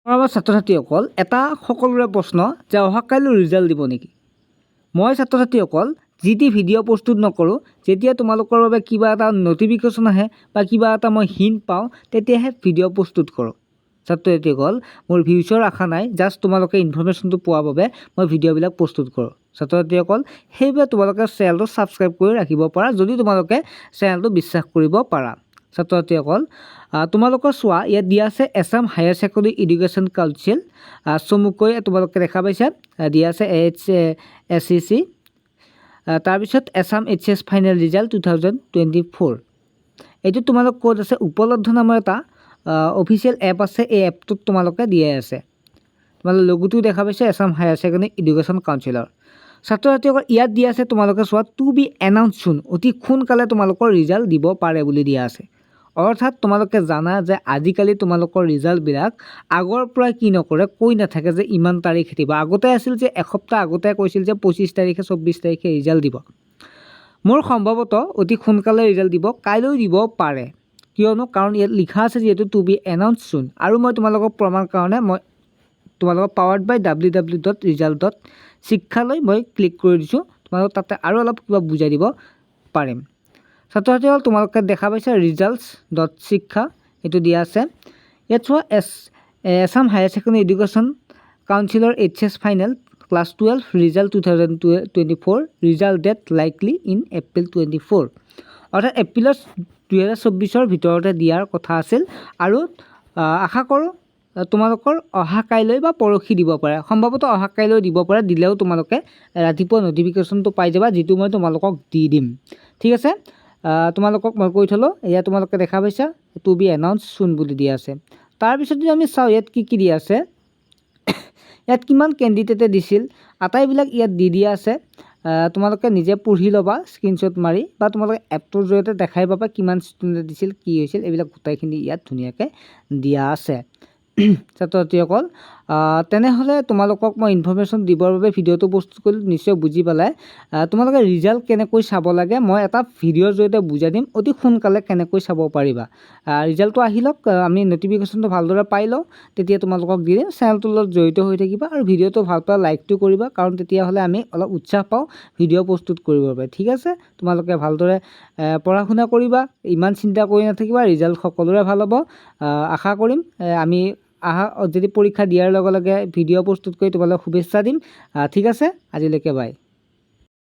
আমাৰ ছাত্ৰ-ছাত্ৰীসকল এটা সকলোৰে প্ৰশ্ন যে অহাকাইলৈ ৰিজাল্ট দিব নেকি? মই ছাত্ৰ-ছাত্ৰীসকল যি টি ভিডিঅ' প্ৰস্তুত নকৰোঁ। যেতিয়া তোমালোকৰ বাবে কিবা এটা নটিফিকেশ্যন আহে বা কিবা এটা মই হিণ্ট পাওঁ তেতিয়াহে ভিডিঅ' প্ৰস্তুত কৰোঁ। ছাত্ৰ-ছাত্ৰীসকল মোৰ ভিউচৰ আশা নাই, জাষ্ট তোমালোকে ইনফৰমেশ্যনটো পোৱাৰ বাবে মই ভিডিঅ'বিলাক প্ৰস্তুত কৰোঁ। ছাত্ৰ-ছাত্ৰীসকল সেইবাবে তোমালোকে চেনেলটো ছাবস্ক্ৰাইব কৰি ৰাখিব পাৰা যদি তোমালোকে চেনেলটো বিশ্বাস কৰিব পাৰা। ছাত্ৰ-ছাত্ৰীসকল তোমালোকৰ চোৱা ইয়াত দিয়া আছে Assam higher secondary education council, চমুকৈ তোমালোকে দেখা পাইছা দিয়া আছে HSCC, তাৰপিছত এছাম HS ফাইনেল ৰিজাল্ট 2024। এইটো তোমালোক ক'ত আছে উপলব্ধ নামৰ এটা অফিচিয়েল এপ আছে। এই এপটোত তোমালোকে দিয়াই আছে। তোমালোকে লগোটো দেখা পাইছা এছাম হায়াৰ ছেকেণ্ডেৰী এডুকেশ্যন কাউন্সিলৰ। ছাত্ৰ-ছাত্ৰীসকল ইয়াত দিয়া আছে তোমালোকে চোৱা টু বি এনাউন্স চুন, অতি সোনকালে তোমালোকৰ ৰিজাল্ট দিব পাৰে বুলি দিয়া আছে। অৰ্থাৎ তোমালোকে জানা যে আজিকালি তোমালোকৰ ৰিজাল্টবিলাক আগৰ পৰাই কি নকৰে, কৈ নাথাকে যে ইমান তাৰিখে দিব। আগতে আছিল যে এসপ্তাহ আগতে কৈছিল যে 25 তাৰিখে 24 তাৰিখে ৰিজাল্ট দিব। মোৰ সম্ভৱতঃ অতি সোনকালে ৰিজাল্ট দিব, কাইলৈ দিব পাৰে। কিয়নো কাৰণ ইয়াত লিখা আছে যিহেতু টু বি এনাউন্স চুন। আৰু মই তোমালোকক প্ৰমাণ কাৰণে মই তোমালোকক পাৱাৰ্ড বাই www.result.শিক্ষালৈ মই ক্লিক কৰি দিছোঁ। তোমালোক তাতে আৰু অলপ কিবা বুজাই দিব পাৰিম। ছাত্ৰ-ছাত্ৰীসকল তোমালোকে দেখা পাইছা results.শিক্ষা এইটো দিয়া আছে। ইয়াত চোৱা Assam higher secondary education council HS final class 12 result 2024, result date likely in April 24। অৰ্থাৎ এপ্ৰিলৰ 2024 ভিতৰতে দিয়াৰ কথা আছিল। আৰু আশা কৰোঁ তোমালোকৰ অহা কাইলৈ বা পৰহি দিব পাৰে, সম্ভৱতঃ অহা কাইলৈ দিব পাৰে। দিলেও তোমালোকে ৰাতিপুৱা নটিফিকেশ্যনটো পাই যাবা, যিটো মই তোমালোকক দি দিম। ঠিক আছে, তোমালোকক মই কৈ থলোঁ। এয়া তোমালোকে দেখা পাইছা টু বি এনাউন্স চুন বুলি দিয়া আছে। তাৰপিছত যদি আমি চাওঁ ইয়াত কি দিয়া আছে, ইয়াত কিমান কেণ্ডিডেটে দিছিল আটাইবিলাক ইয়াত দি দিয়া আছে। তোমালোকে নিজে পঢ়ি ল'বা স্ক্ৰীনশ্বট মাৰি, বা তোমালোকে এপটোৰ জৰিয়তে দেখাই পাবা কিমান ষ্টুডেণ্টে দিছিল, কি হৈছিল, এইবিলাক গোটেইখিনি ইয়াত ধুনীয়াকৈ দিয়া আছে। ছাত্ৰ-ছাত্ৰীসকল তেনেহ'লে তোমালোকক মই ইনফৰমেশ্যন দিবৰ বাবে ভিডিঅ'টো প্ৰস্তুত কৰিলোঁ, নিশ্চয় বুজি পালে। তোমালোকে ৰিজাল্ট কেনেকৈ চাব লাগে মই এটা ভিডিঅ'ৰ জৰিয়তে বুজাই দিম, অতি সোনকালে কেনেকৈ চাব পাৰিবা। ৰিজাল্টটো আহি লওক, আমি নটিফিকেশ্যনটো ভালদৰে পাই লওঁ, তেতিয়া তোমালোকক দি দিম। চেনেলটোৰ লগত জড়িত হৈ থাকিবা আৰু ভিডিঅ'টো ভাল পালে লাইকটো কৰিবা, কাৰণ তেতিয়াহ'লে আমি অলপ উৎসাহ পাওঁ ভিডিঅ' প্ৰস্তুত কৰিবৰ বাবে। ঠিক আছে, তোমালোকে ভালদৰে পঢ়া শুনা কৰিবা, ইমান চিন্তা কৰি নাথাকিবা, ৰিজাল্ট সকলোৰে ভাল হ'ব। আশা কৰিম আমি যদি পৰীক্ষা দিয়াৰ লগে লগে ভিডিঅ' প্ৰস্তুত কৰি তোমালোকক শুভেচ্ছা দিম। ঠিক আছে, আজিলৈকে বাই।